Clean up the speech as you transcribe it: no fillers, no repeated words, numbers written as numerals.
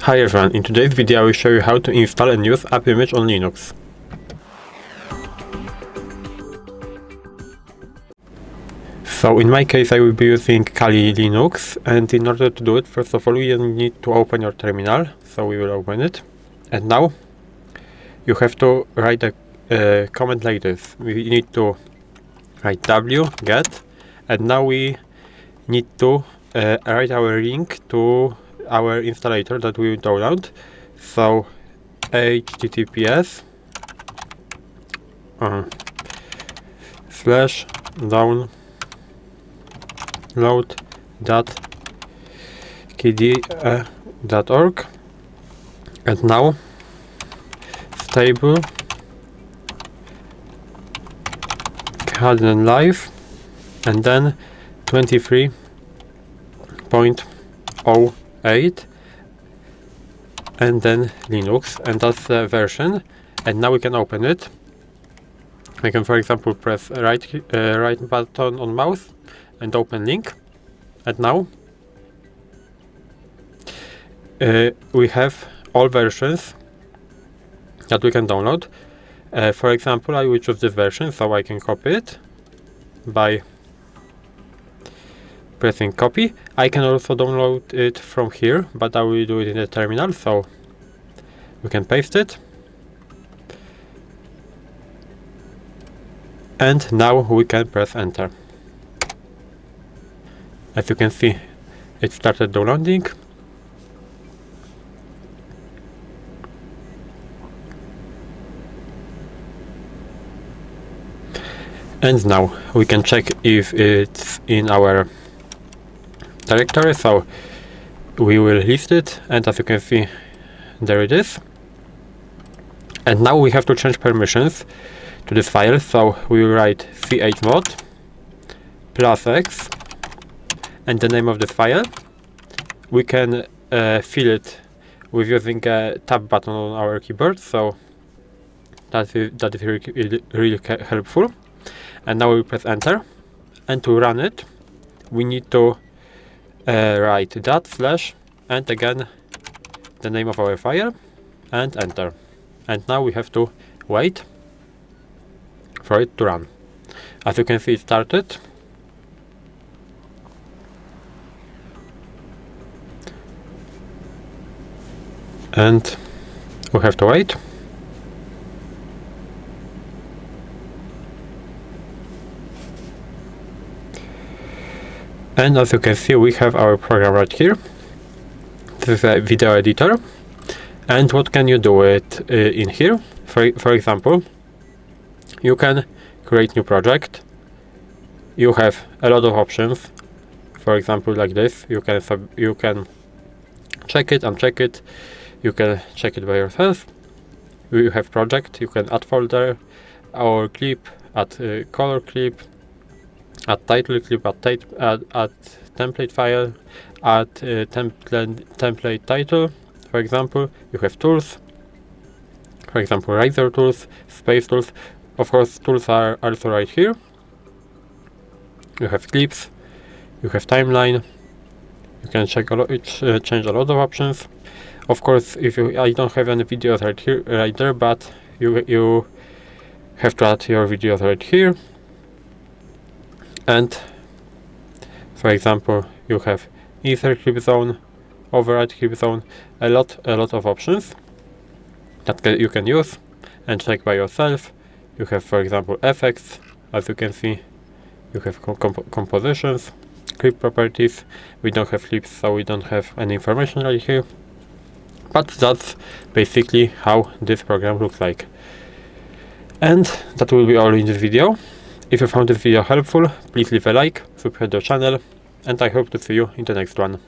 Hi everyone, in today's video I will show you how to install and use AppImage on Linux. So in my case I will be using Kali Linux, and in order to do it, first of all you need to open your terminal, so we will open it. And now you have to write a command like this. We need to write wget, and now we need to write our link to our installer that we will download. So https /download.kde.org, and now stable Kden live, and then 23.08, and then Linux, and that's the version. And now we can open it. I can, for example, press right button on mouse and open link, and now we have all versions that we can download. For example, I will choose this version, so I can copy it by pressing copy. I can also download it from here, but I will do it in the terminal, so we can paste it. And now we can press enter. As you can see, it started downloading. And now we can check if it's in our directory, so we will list it, and as you can see, there it is. And now we have to change permissions to this file, so we will write chmod +x and the name of this file. We can fill it with using a tab button on our keyboard, so that is really helpful. And now we press enter, and to run it we need to write / and again the name of our file and enter. And now we have to wait for it to run. As you can see, it started. And we have to wait. And as you can see, we have our program right here. This is a video editor. And what can you do with in here? For example, you can create new project. You have a lot of options. For example, like this, you can check it, uncheck it. You can check it by yourself. You have project. You can add folder, or clip, add color clip, add title clip, add template file, add template title. For example, you have tools. For example, razor tools, space tools. Of course, tools are also right here. You have clips. You have timeline. You can change a lot of options. Of course, I don't have any videos right there, but you have to add your videos right here. And for example, you have insert clip zone, override clip zone, a lot of options that you can use and check by yourself. You have, for example, effects. As you can see, you have compositions, clip properties. We don't have clips, so we don't have any information right here. But that's basically how this program looks like. And that will be all in this video. If you found this video helpful, please leave a like, subscribe to the channel, and I hope to see you in the next one.